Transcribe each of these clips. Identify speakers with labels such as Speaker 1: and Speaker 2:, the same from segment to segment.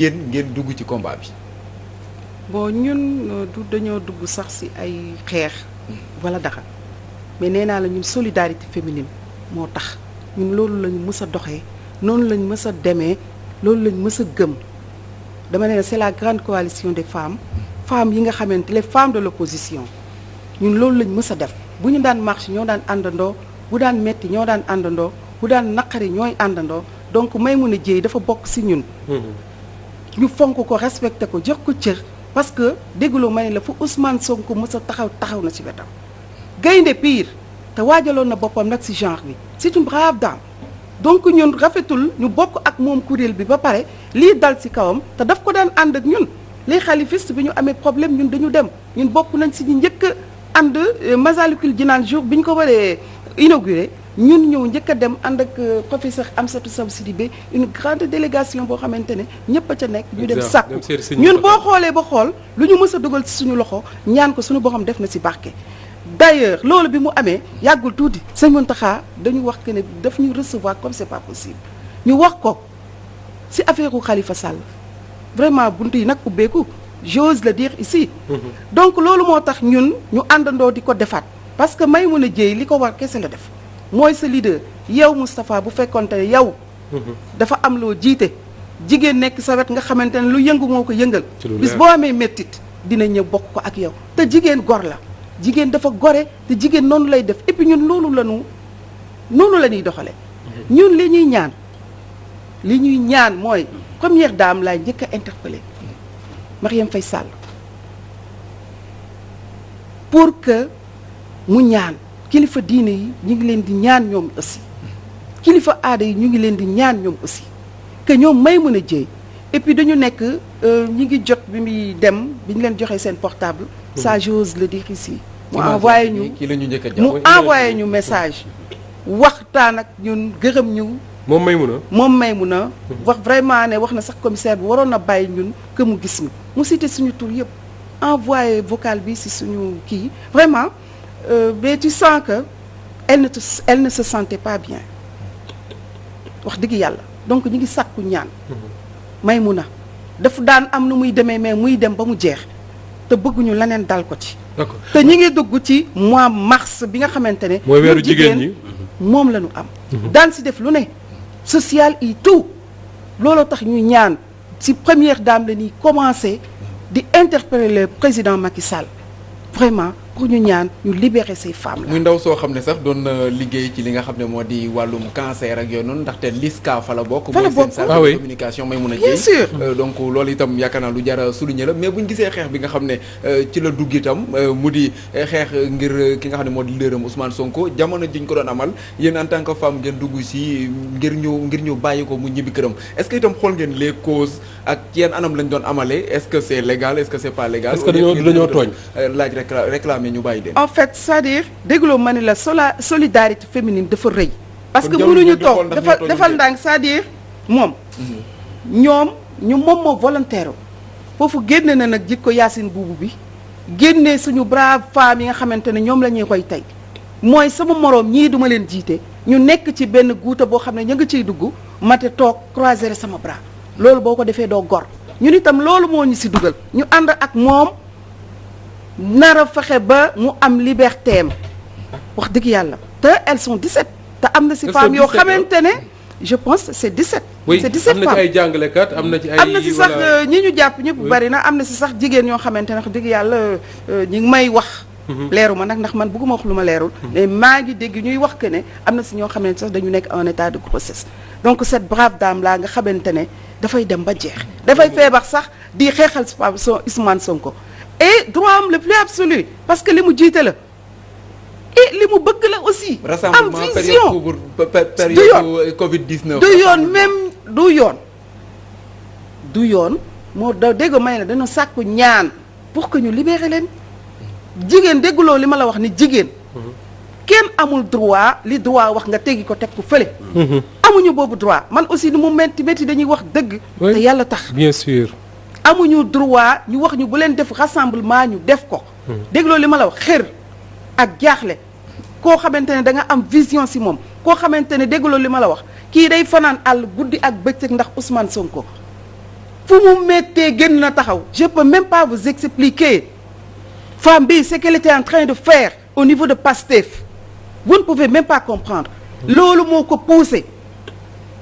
Speaker 1: yéen ngeen dugg ci combat bi.
Speaker 2: bon ñun du dañoo dugg sax ci ay xeex wala dara mais nee naa la ñun solidarité féminine moo tax ñun loolu lañu mës a doxee noonu lañ mës a demee loolu lañ mës a gëm dama ne c'est la grande coalition des femmes yi nga xamante les femmes de l'opposition ñun loolu lañ mës a def bu ñu daan marche ñoo daan àndandoo bu daan metti ñoo daan àndandoo bu daan naqari ñooy àndandoo donc Maimouna Dièye dafa bokk ci ñun ñu fonk ko respecté ko jox ko cër parce que dégguloo ma ne la fu Ousmane Sonko mës a taxaw na ci wetam gaynde pire te waajaloon na boppam nag ci genre bi c'est une brave dame donc ñun rafetul ñu bokk ak moom kuréel bi ba pare lii dal ci kawam te daf ko daan ànd ak ñun les xalifistes bi ñu amee problème ñun dañu dem ñun bokk nañ ci ñu njëkk a ànd Masalikul Jinaan jour bi ñu ko waree inauguré ñun ñëw njëkk a dem ànd ak professeur Amsatou Sow Sidibé une grande délégation boo xamante ne ñëpp a ca nekk ñu dem sàkku ñun boo xoolee ba xool lu ñu mës a dugal ci suñu loxo ñaan ko suñu borom def na ci barke d'ailleurs loolu bi mu amee yàggul tuuti sëñ Mountakha dañu wax que ne daf ñu recevoir comme c'est pas possible ñu wax ko ci affaire u Khalifa Sall vraiment bunt yi nag ubbeeku j'ose le dire ici donc loolu moo tax ñun ñu àndandoo di ko defaat parce que Maimouna Dièye li ko war kese la def mooy sa leader yow Moustapha bu fekkonte ne yow dafa am loo jiite jigéen nekk sa wet nga xamante ne lu yëngu moo ko yëngal bis boo amee méttit dina ñëw bokk ko ak yow te jigéen gor la jigéen dafa gore te jigéen noonu lay def et puis ñun noonu la ñuy doxale ñun li ñuy ñaan mooy première dame laay njëkk a interpellé Marième Faye Sall pour que mu ñaan kilifa diine yi ñu ngi leen di ñaan ñoom aussi kilifa aada yi ñu ngi leen di ñaan ñoom aussi que ñoom Maimouna Dièye et puis dañu nekk ñi ngi jot bi muy dem bi ñu leen joxee seen portable ça j'ose le dire ici mu envoyé ñu message waxtaan ak ñun gërëm ñu moom Maimouna wax vraiment ne wax na sax commissaire bi waroon na bàyyi ñun que mu gis ñu mu cité suñu tur yëpp envoyé vocal bi ci suñu kii vraiment mais tu sens que elle ne se sentait pas bien wax dëgg yàlla donc ñu ngi sàkku ñaan Maimouna daf daan am nu muy demee mais muy dem ba mu jeex te bëgguñu leneen dal ko ci te ñi ngi dugg ci mois mars bi nga xamante ne
Speaker 3: mooy weeru jigéen ñi
Speaker 2: moom la ñu am daan si def lu ne social et tout looloo tax ñu ñaan ci première dame la ñuy commencer di interpeller le président Macky Sall vraiment pour ñu ñaan ñu libérer ces femmes là.
Speaker 1: muy ndaw soo xam ne sax doon liggéey ci li nga xam ne moo di wàllum cancer ak yooyu noonu ndaxte LISCA fa la bokk. mooy seen service de communication Maimouna Dièye.
Speaker 2: bien sûr
Speaker 1: donc loolu itam yaakaar naa lu jar a souligner la mais bu ñu gisee xeex bi nga xam ne ci la dugg itam mu di xeex ngir ki nga xam ne moo di leaderam Ousmane Sonko jamono ji ñu ko doon amal yéen en tant que femme ngeen dugg si ngir ñu bàyyi ko mu ñibbi këram est-ce que itam xool ngeen les causes ak yenn anam lañ doon amalee est-ce que c'est légal est-ce que c'est pas légal.
Speaker 3: est-ce que dañoo tooñ
Speaker 1: laaj réclamer ñu bàyyi leen.
Speaker 2: en fait c'est-à-dire dégloo ma ne la solidarité féminine dafa rëy. parce que mënuñu toog defal ndànk c'est-à-dire moom. moom moo volontaire foofu génne na nag jikko Yacine Boubou bi génne suñu brave femmes yi nga xamante ne ñoom la ñuy koy tey mooy sama moroom ñii duma leen jiite ñu nekk ci benn guuta boo xam ne ñu ngi ciy dugg mate toog croiser sama bras loolu boo ko defee doo gor ñun itam loolu moo ñu ci dugal ñu ànd ak moom. nara fexe ba mu am liberté am wax dëgg yàlla te elles sont 17 te am na ci femmes yoo xamante ne je pense c'est 17. c'est 17 femmes
Speaker 3: am na ci ay jàngalekat am na ci
Speaker 2: sax ñi ñu jàpp ñëpp bari na am na ci sax jigéen ñoo xamante ne wax dëgg yàlla ñi ngi may wax. leeru ma nag ndax man bëgguma wax lu ma leerul. mais maa ngi dégg ñuy wax que ne am na ci ñoo xamante sax dañu nekk en état de grossesse donc cette brave dame là nga xamante ne dafay dem ba jeex. dafay feebar sax di xeexal Ousmane Sonko. et droit am le plus absolu parce que li mu jiite la et li mu bëgg la aussi. am vision
Speaker 1: du yoon Covid-19.
Speaker 2: du yoon moo da dégg may na dañoo sàkku ñaan pour que ñu libérer leen jigéen dégguloo li ma la wax ni jigéen kenn amul droit li droit wax nga teggi ko teg ko fële. amuñu boobu droit man aussi ni mu metti dañuy wax dëgg. te yàlla tax
Speaker 3: bien sûr.
Speaker 2: amuñu droit ñu wax ñu bu leen def rassemblement ñu def ko. dégloo li ma la wax xër ak jaaxle koo xamante ne da nga am vision ci moom koo xamante ne dégloo li ma la wax kii day fanaan àll guddi ak bëccëg ndax Ousmane Sonko fu mu méttee génn na taxaw. je peux même pas vous expliquer femme bi ce qu'elle était en train de faire au niveau de Pastef vous ne pouvez même pas comprendre. loolu moo ko poussé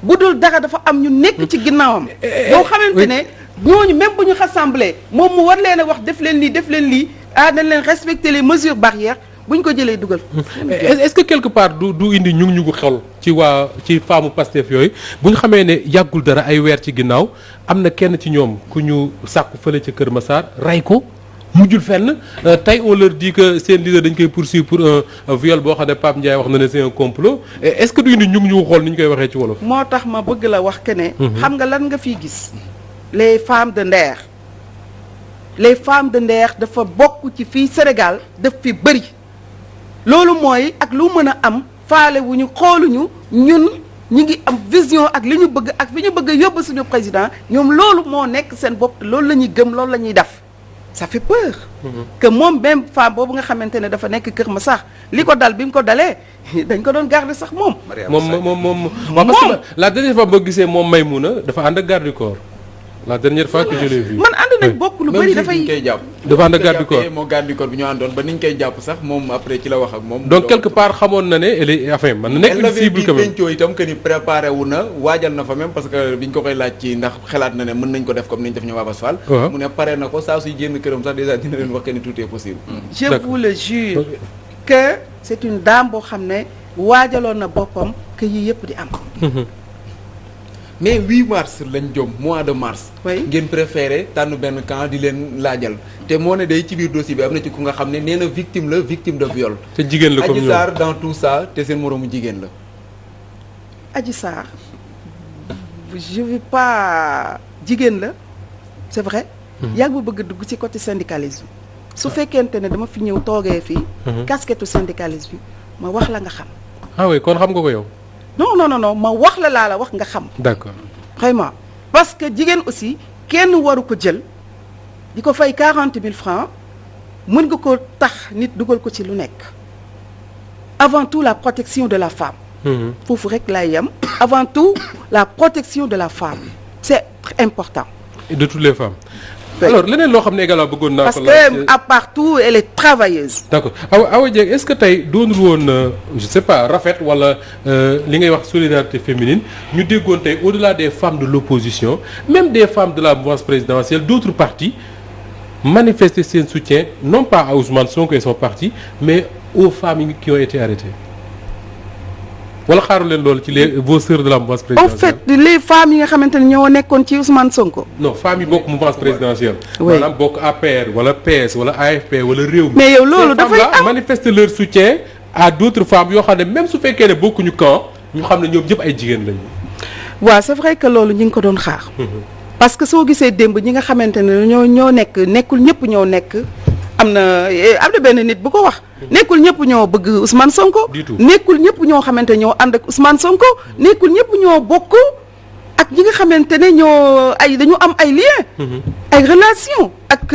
Speaker 2: bu dul dara dafa am ñu nekk ci ginnaawam. boo xamante ne ñooñu même bu ñu rassemblé moom mu war leen a wax def leen lii dañ leen respecter les mesures barrières bu ñu ko jëlee dugal.
Speaker 3: est-ce que quelque part du indi ñu xel ci faamu Pastef yooyu bu ñu xamee ne yàggul dara ay weer ci ginnaaw am na kenn ci ñoom ku ñu sàkku fële ca Kër Massar rey ko mujjul fenn tey on leur dit que seen leader dañ koy poursuivre pour un viol boo xam ne Pape Ndiaye wax na ne c'est un complot est-ce que du indi ñu xool ni ñu koy waxee ci wolof.
Speaker 2: moo tax ma bëgg la wax que ne. xam nga lan nga fiy gis. les femmes de Nder dafa bokk ci fii Sénégal daf fi bëri loolu mooy ak lu mën a am faale wu ñu xooluñu ñun ñi ngi am vision ak li ñu bëgg ak fi ñu bëgg a yóbbu suñu président ñoom loolu moo nekk seen bopp loolu la ñuy gëm loolu la ñuy def ça fait peur. que moom même femme boobu nga xamante ne dafa nekk Kër Massar li ko dal bi mu ko dalee dañ ko doon garder sax moom.
Speaker 3: moom parce que la dernière fois boo gisee moom Maymouna dafa ànd ak garde du corps. la dernière fois que je l'ai vu.
Speaker 2: man ànd nañ bokk lu bëri dafay
Speaker 1: koy jàpp.
Speaker 3: dafa ànd ak garde du corps
Speaker 1: moo garde du corps bi ñu àndoon ba niñ koy jàpp sax moom après ci la wax ak moom.
Speaker 3: donc quelque part xamoon na ne elle est enfin man na nekk une cible quand même.
Speaker 1: pencoo itam que ni préparé wu na waajal na fa même parce que biñ ko koy laaj ci ndax xalaat na ne mën nañ ko def comme niñ def ñoom Abass Fall. mu ne pare na ko saa suy génn këram sax déjà dina leen wax que ni tout est possible.
Speaker 2: je vous le jure que c'est une dame boo xam ne waajaloon na boppam que yii yëpp di am.
Speaker 1: mais 8 mars lañ jom mois de mars.
Speaker 2: oui
Speaker 1: ngeen préféré tànn benn camp di leen laajal te moo ne day ci biir dossier bi am na ci ku nga xam ne nee na victime de viol.
Speaker 3: te jigéen la comme
Speaker 1: Adji Sarr dans tout ça te seen moroomu jigéen la.
Speaker 2: Adji Sarr je veux pas jigéen la c'est vrai. yaa ngi bëgg dugg ci côté syndicalisme. su fekkente ne dama fi ñëw toogee fii. casquette syndicalisme bi ma wax la nga xam.
Speaker 3: ah oui kon xam nga ko yow.
Speaker 2: non ma wax la wax nga xam.
Speaker 3: d'accord
Speaker 2: vraiment parce que jigéen aussi kenn waru ko jël di ko fay 40 000 francs mën nga ko tax nit dugal ko ci lu nekk avant tout la protection de la femme. foofu rek laay yem avant tout la protection de la femme c'est important.
Speaker 3: et de toutes les femmes. alors leneen loo xam ne également bëggoon naa ko
Speaker 2: parce que à partout elle est travailleuse.
Speaker 3: d'accord Awa Dieng est-ce que tey doonul woon je sais pas rafet wala li ngay wax solidarité féminine ñu déggoon tey au-delà des femmes de l'opposition même des femmes de la mouvance présidentielle d'autres partis manifester seen soutien non pas à Ousmane Sonko et son parti mais aux femmes qui ont été arrêtées wala xaaru leen loolu ci vos sœurs de la mouvance présidentielle.
Speaker 2: en fait les femmes yi nga xamante ne ñoo nekkoon ci Ousmane Sonko.
Speaker 3: non femmes yi bokk mouvance présidentielle.
Speaker 2: oui
Speaker 3: maanaam bokk APR wala PS wala AFP wala Rewmi.
Speaker 2: mais yow loolu dafay am
Speaker 3: manifester leur soutien à d'autres femmes yoo xam ne même su fekkee ne bokkuñu camp ñu xam ne ñoom ñëpp ay jigéen lañu.
Speaker 2: waaw c'est vrai que loolu ñu ngi ko doon xaar. parce que soo gisee démb ñi nga xamante ne ñoo nekkul ñëpp ñoo nekk. am na benn nit bu ko wax nekkul ñëpp ñoo bëgg Ousmane Sonko nekkul ñëpp ñoo xamante ñoo ànd ak Ousmane Sonko nekkul ñëpp ñoo bokk ak ñi nga xamante ne dañu am ay lien ay relation ak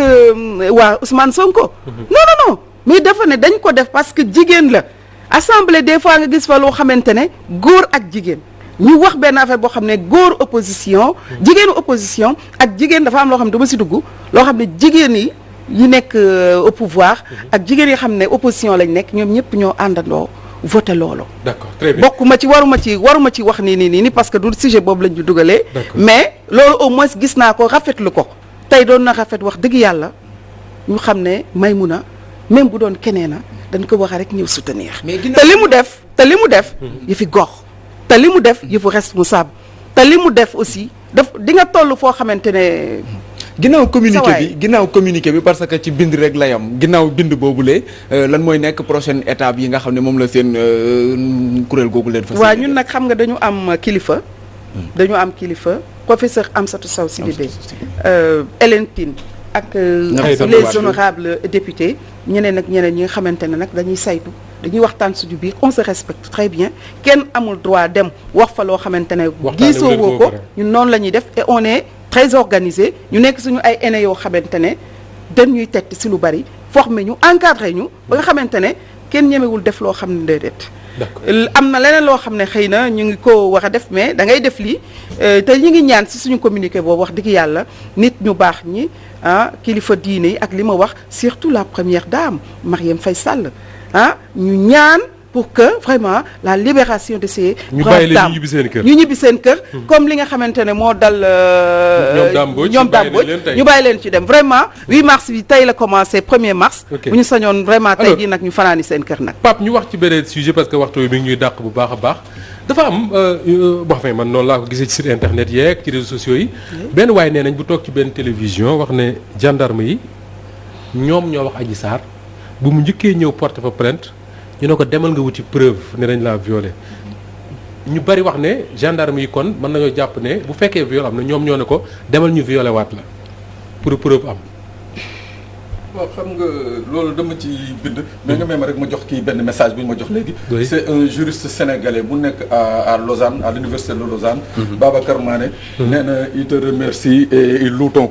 Speaker 2: waa Ousmane Sonko non mais dafa ne dañ ko def parce que jigéen la assemblée des fois nga gis fa loo xamante ne góor ak jigéen ñu wax benn affaire boo xam ne góor opposition jigéenu opposition ak jigéen dafa am loo xam ne dama si dugg loo xam ne jigéen yi nekk au pouvoir ak jigéen yi xam ne opposition lañ nekk ñoom ñëpp ñoo àndandoo voté loolu.
Speaker 3: d'accord très bien
Speaker 2: bokkuma ci waruma ci wax nii parce que du sujet boobu lañ ñu dugalee. mais loolu au moins gis naa ko rafetlu ko tey doon na rafet wax dëgg yàlla ñu xam ne Maymouna même bu doon keneen na dañ ko wax rek ñëw soutenir. te li mu def yëfi gox te li mu def yëfu responsable te li mu def aussi di nga toll foo xamante ne.
Speaker 1: ginnaaw communiqué bi parce que ci bind rek la yam ginnaaw bind boobule lan mooy nekk prochaine étape yi nga xam ne moom la seen kuréel googu leen fa.
Speaker 2: waaw ñun nag xam nga dañu am kilifa. professeur Amsatou Sow Sidibé Hélène Tine ak les honorables députés ñeneen ñi nga xamante ne nag dañuy saytu dañuy waxtaan suñu biir on se respecte très bien kenn amul droit dem wax fa loo xamante ne diisoo woo ko ñun noonu la ñuy def et on est très organisé ñu nekk suñu ay aînés yoo xamante ne dañuy tett si lu bari formé ñu encadré ñu ba nga xamante ne kenn ñemewul def loo xam ne déedéet.
Speaker 3: d'accord
Speaker 2: am na leneen loo xam ne xëy na ñu ngi ko war a def mais da ngay def lii te ñu ngi ñaan ci suñu communiqué boobu wax dëgg yàlla nit ñu baax ñi kilifa diine yi ak li ma wax surtout la première dame Marième Faye Sall ñu ñaan pour que vraiment la libération de ces braves dames ñu ñibbi seen kër comme li nga xamante ne moo dal ñoom Dame Mbodj ñu bàyyi leen ci dem vraiment 8 mars bi tey la commencé 1er mars bu ñu sañoon vraiment tey jii nag ñu fanaani seen kër nag
Speaker 3: Pape ñu wax ci beneen sujet parce que waxtu bi mi ngi ñuy dàq bu baax a baax dafa am boo xam ne man noonu laa ko gisee ci site internet yeeg ci réseaux sociaux yi benn waaye nee nañ bu toog ci benn télévision wax ne gendarme yi ñoom ñoo wax Adji Sarr bu mu njëkkee ñëw porte fa plainte ñu ne ko demal nga wuti preuve ne dañ laa violé ñu bari wax ne gendarme yi kon mën nañoo jàpp ne bu fekkee viol am na ñoom ñoo ne ko demal ñu violé waat la pour preuve am.
Speaker 4: waaw xam nga loolu dama ci bind. mais nga même rek ma jox kii benn message bi ñu ma jox léegi. c'est un juriste sénégalais bu nekk à Lausanne à l'université de Lausanne. Babacar Mané. nee na il te remercie et il loue ton